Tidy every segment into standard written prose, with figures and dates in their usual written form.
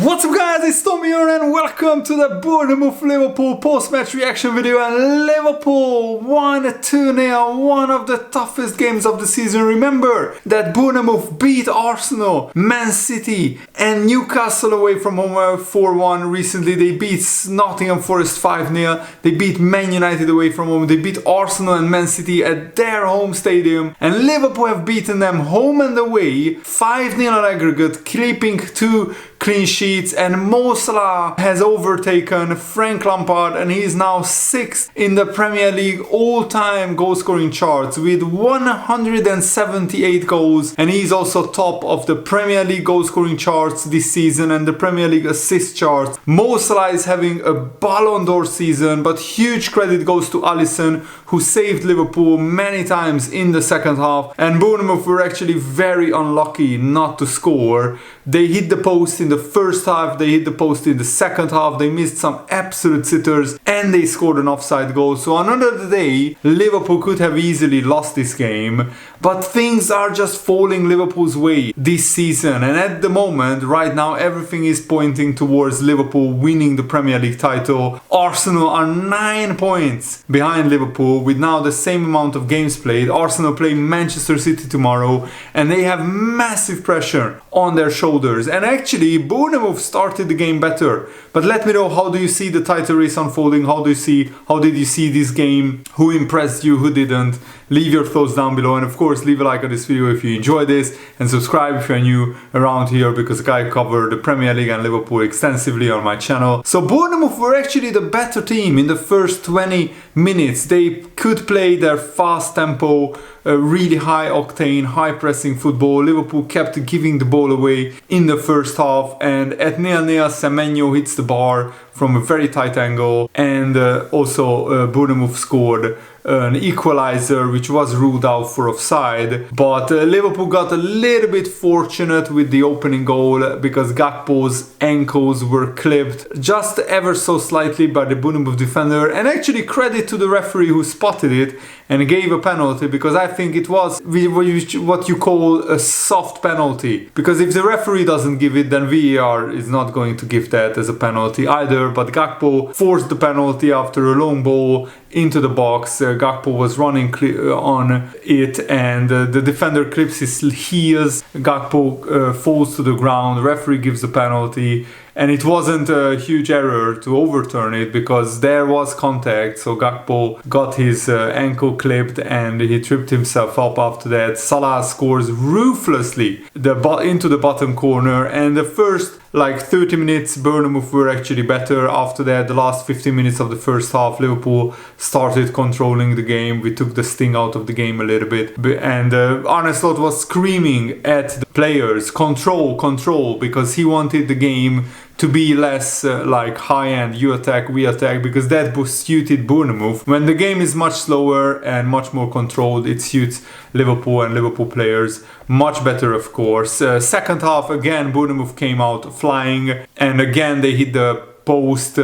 What's up guys, it's Tommy here and welcome to the Bournemouth Liverpool post-match reaction video. And Liverpool won 2-0, one of the toughest games of the season. Remember that Bournemouth beat Arsenal, Man City and Newcastle away from home 4-1. Recently they beat Nottingham Forest 5-0. They beat Man United away from home. They beat Arsenal and Man City at their home stadium. And Liverpool have beaten them home and away 5-0 on aggregate, keeping 2 clean sheets, and Mo Salah has overtaken Frank Lampard and he is now 6th in the Premier League all-time goal-scoring charts with 178 goals, and he is also top of the Premier League goal-scoring charts this season and the Premier League assist charts. Mo Salah is having a Ballon d'Or season, but huge credit goes to Alisson, who saved Liverpool many times in the second half, and Bournemouth were actually very unlucky not to score. They hit the post in the first half, they hit the post in the second half, they missed some absolute sitters and they scored an offside goal. So another day, Liverpool could have easily lost this game, but things are just falling Liverpool's way this season, and at the moment, right now, everything is pointing towards Liverpool winning the Premier League title. Arsenal are 9 points behind Liverpool with now the same amount of games played. Arsenal play Manchester City tomorrow and they have massive pressure on their shoulders, and actually Bournemouth started the game better. But let me know, how do you see the title race unfolding? How did you see this game? Who impressed you, who didn't? Leave your thoughts down below, and of course leave a like on this video if you enjoyed this, and subscribe if you're new around here, because I cover the Premier League and Liverpool extensively on my channel. So Bournemouth were actually the better team in the first 20 minutes. They could play their fast tempo, really high octane, high pressing football. Liverpool kept giving the ball away in the first half, and at 0-0 Semenyo hits the bar from a very tight angle, and also Bournemouth scored an equalizer which was ruled out for offside, but Liverpool got a little bit fortunate with the opening goal because Gakpo's ankles were clipped just ever so slightly by the Bournemouth defender, and actually credit to the referee who spotted it and gave a penalty, because I think it was what you call a soft penalty, because if the referee doesn't give it, then VAR is not going to give that as a penalty either. But Gakpo forced the penalty after a long ball into the box. Gakpo was running on it, and the defender clips his heels. Gakpo falls to the ground. Referee gives the penalty, and it wasn't a huge error to overturn it because there was contact. So Gakpo got his ankle clipped and he tripped himself up after that. Salah scores ruthlessly into the bottom corner, and the first 30 minutes Bournemouth were actually better. After that, the last 15 minutes of the first half, Liverpool started controlling the game. We took the sting out of the game a little bit, and Arne was screaming at the players, control, because he wanted the game to be less high-end, you attack, we attack, because that suited Bournemouth. When the game is much slower and much more controlled, it suits Liverpool and Liverpool players much better, of course. Second half, again, Bournemouth came out flying, and again they hit the post.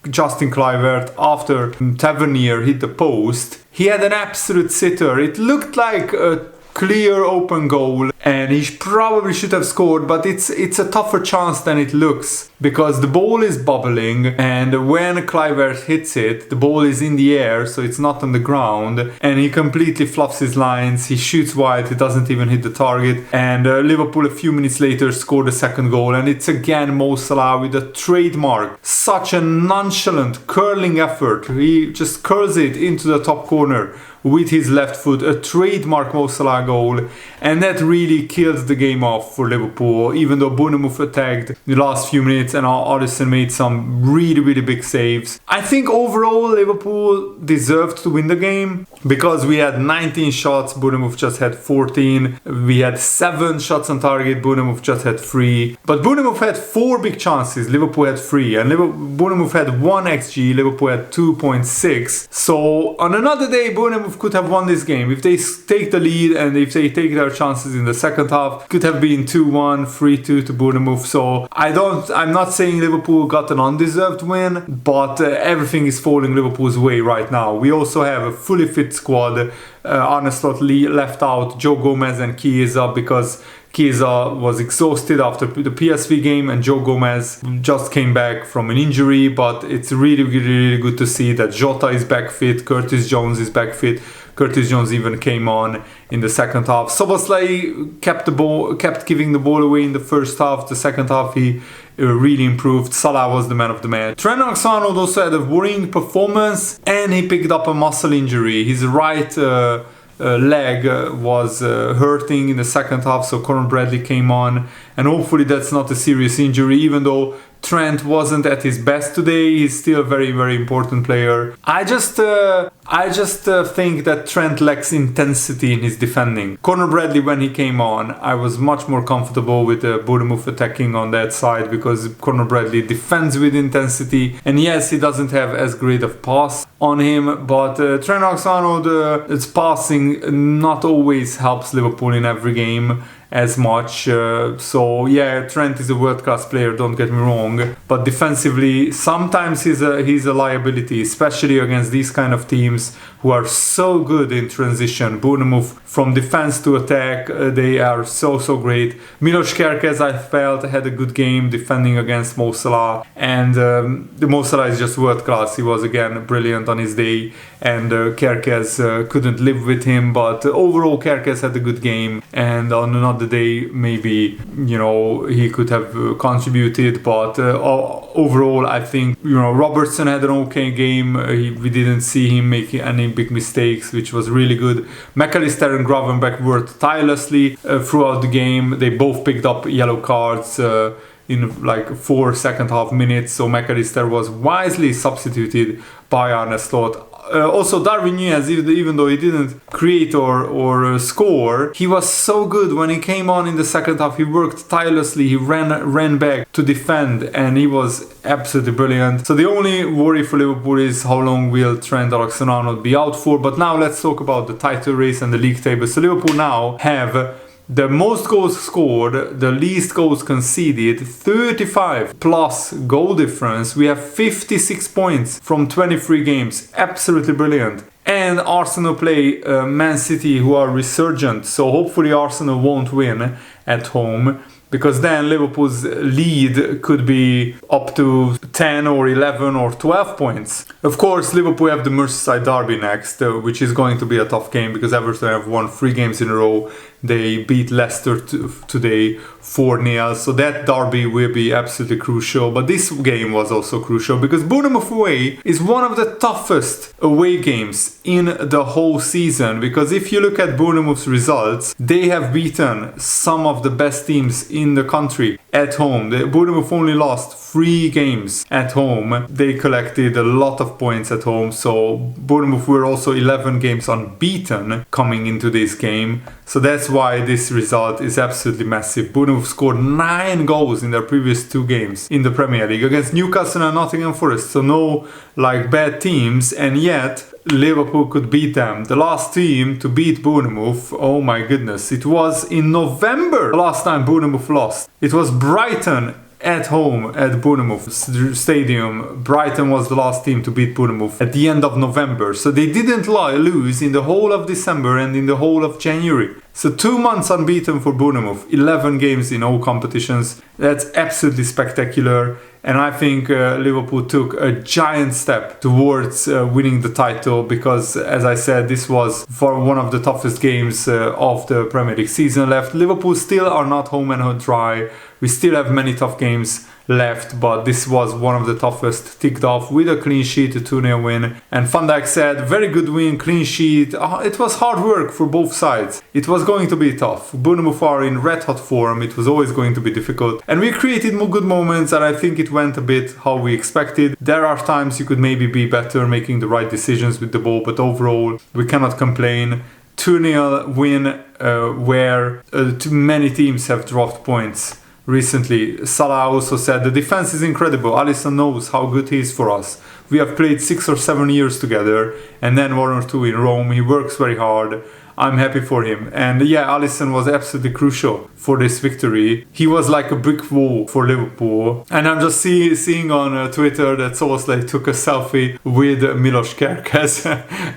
Justin Kluivert, after Tavernier hit the post, he had an absolute sitter. It looked like a clear open goal and he probably should have scored, but it's a tougher chance than it looks, because the ball is bubbling, and when Kluivert hits it, the ball is in the air, so it's not on the ground, and he completely fluffs his lines. He shoots wide, he doesn't even hit the target, and Liverpool a few minutes later scored a second goal, and it's again Mo Salah with a trademark, such a nonchalant curling effort. He just curls it into the top corner with his left foot, a trademark Mo Salah goal, and that really killed the game off for Liverpool. Even though Bournemouth attacked the last few minutes and Alisson made some really big saves, I think overall Liverpool deserved to win the game, because we had 19 shots, Bournemouth just had 14. We had 7 shots on target, Bournemouth just had 3. But Bournemouth had 4 big chances, Liverpool had 3, and Bournemouth had 1 XG, Liverpool had 2.6. So on another day, Bournemouth could have won this game. If they take the lead and if they take their chances in the second half, could have been 2-1, 3-2 to Bournemouth. So I'm not saying Liverpool got an undeserved win, but everything is falling Liverpool's way right now. We also have a fully fit squad. Arne left out Joe Gomez and Chiesa because Chiesa was exhausted after the PSV game, and Joe Gomez just came back from an injury, but it's really, really, really good to see that Jota is back fit, Curtis Jones is back fit. Curtis Jones even came on in the second half. Szoboszlai kept giving the ball away in the first half. The second half he really improved. Salah was the man of the match. Trent Alexander-Arnold also had a worrying performance, and he picked up a muscle injury. His right leg was hurting in the second half, so Conor Bradley came on, and hopefully that's not a serious injury, even though Trent wasn't at his best today. He's still a very, very important player. I just think that Trent lacks intensity in his defending. Conor Bradley, when he came on, I was much more comfortable with Bournemouth attacking on that side, because Conor Bradley defends with intensity, and yes, he doesn't have as great of pass on him, but Trent Alexander-Arnold, its passing not always helps Liverpool in every game as much. So yeah, Trent is a world-class player, don't get me wrong, but defensively sometimes he's a liability, especially against these kind of teams who are so good in transition. Bournemouth, from defense to attack, they are so great. Milos Kerkez, I felt, had a good game defending against Mo Salah, and Mo Salah is just world-class. He was again brilliant on his day, and Kerkez couldn't live with him, but overall Kerkez had a good game, and on another day maybe, you know, he could have contributed, but overall I think, you know, Robertson had an okay game. We didn't see him making any big mistakes, which was really good. McAllister and Gravenberch worked tirelessly throughout the game. They both picked up yellow cards in like 4 second half minutes, so McAllister was wisely substituted by Arne Slot. Also, Darwin Núñez, even though he didn't create or score, he was so good when he came on in the second half. He worked tirelessly, he ran back to defend, and he was absolutely brilliant. So the only worry for Liverpool is how long will Trent Alexander-Arnold be out for. But now let's talk about the title race and the league table. So Liverpool now have the most goals scored, the least goals conceded, 35 plus goal difference. We have 56 points from 23 games. Absolutely brilliant. And Arsenal play Man City, who are resurgent. So hopefully Arsenal won't win at home, because then Liverpool's lead could be up to 10 or 11 or 12 points. Of course, Liverpool have the Merseyside derby next, which is going to be a tough game, because Everton have won 3 games in a row. They beat Leicester today 4-0, so that derby will be absolutely crucial. But this game was also crucial, because Bournemouth away is one of the toughest away games in the whole season, because if you look at Bournemouth's results, they have beaten some of the best teams in the country at home. Bournemouth only lost 3 games at home. They collected a lot of points at home, so Bournemouth were also 11 games unbeaten coming into this game. So that's why this result is absolutely massive. Bournemouth scored 9 goals in their previous 2 games in the Premier League against Newcastle and Nottingham Forest. So no bad teams, and yet Liverpool could beat them. The last team to beat Bournemouth, oh my goodness, it was in November the last time Bournemouth lost. It was Brighton at home at Bournemouth Stadium. Brighton was the last team to beat Bournemouth at the end of November. So they didn't lose in the whole of December and in the whole of January. So 2 months unbeaten for Bournemouth, 11 games in all competitions. That's absolutely spectacular. And I think Liverpool took a giant step towards winning the title, because, as I said, this was for one of the toughest games of the Premier League season left. Liverpool still are not home and dry. We still have many tough games left, but this was one of the toughest, ticked off with a clean sheet, a 2-0 win. And Van Dijk said, very good win, clean sheet. It was hard work for both sides. It was going to be tough. Bournemouth are in red hot form. It was always going to be difficult. And we created more good moments, and I think it went a bit how we expected. There are times you could maybe be better, making the right decisions with the ball, but overall, we cannot complain. 2-0 win where too many teams have dropped points recently. Salah also said, the defense is incredible. Alisson knows how good he is for us. We have played 6 or 7 years together, and then 1 or 2 in Rome. He works very hard. I'm happy for him. And yeah, Alisson was absolutely crucial for this victory. He was like a brick wall for Liverpool. And I'm just seeing on Twitter that Soboslai took a selfie with Milos Kerkez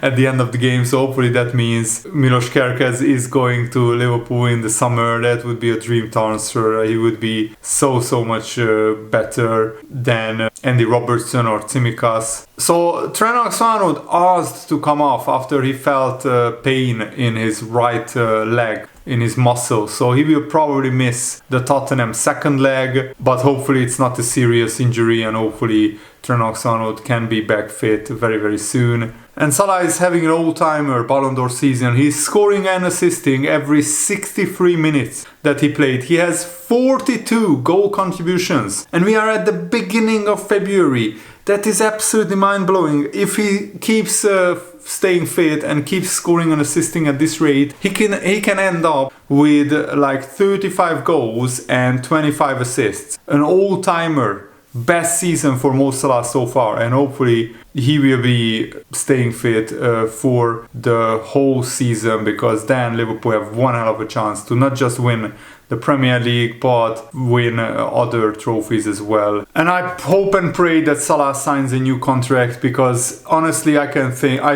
at the end of the game. So hopefully that means Milos Kerkez is going to Liverpool in the summer. That would be a dream transfer. He would be so much better than Andy Robertson or Tsimikas. So Trent Alexander-Arnold asked to come off after he felt pain in his right leg, in his muscle. So he will probably miss the Tottenham second leg, but hopefully it's not a serious injury, and hopefully Trent Alexander-Arnold can be back fit very soon. And Salah is having an all-timer Ballon d'Or season. He's scoring and assisting every 63 minutes that he played. He has 42 goal contributions, and we are at the beginning of February. That is absolutely mind-blowing. If he keeps staying fit and keeps scoring and assisting at this rate, he can end up with like 35 goals and 25 assists. An all-timer. Best season for Mo Salah so far, and hopefully he will be staying fit for the whole season, because then Liverpool have one hell of a chance to not just win the Premier League but win other trophies as well. And I hope and pray that Salah signs a new contract, because honestly I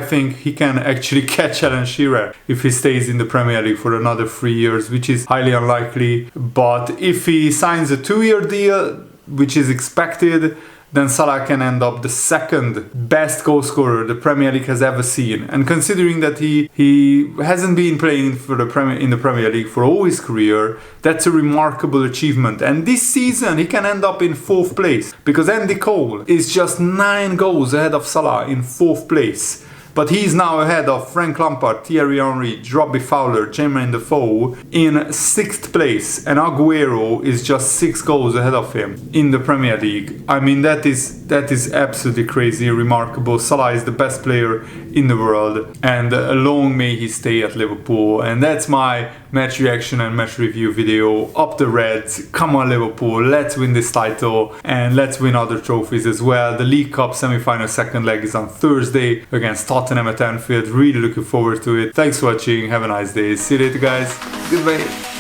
think he can actually catch Alan Shearer if he stays in the Premier League for another 3 years, which is highly unlikely. But if he signs a 2-year deal, which is expected, then Salah can end up the second best goal scorer the Premier League has ever seen. And considering that he hasn't been playing for in the Premier League for all his career, that's a remarkable achievement. And this season he can end up in 4th place, because Andy Cole is just 9 goals ahead of Salah in 4th place. But he's now ahead of Frank Lampard, Thierry Henry, Robbie Fowler, Jermaine Defoe in 6th place. And Aguero is just 6 goals ahead of him in the Premier League. I mean, that is absolutely crazy, remarkable. Salah is the best player in the world, and long may he stay at Liverpool. And that's my match reaction and match review video. Up the Reds, come on Liverpool, let's win this title and let's win other trophies as well. The League Cup semi-final second leg is on Thursday against Tottenham at Anfield. Really looking forward to it. Thanks for watching, have a nice day, see you later guys, goodbye.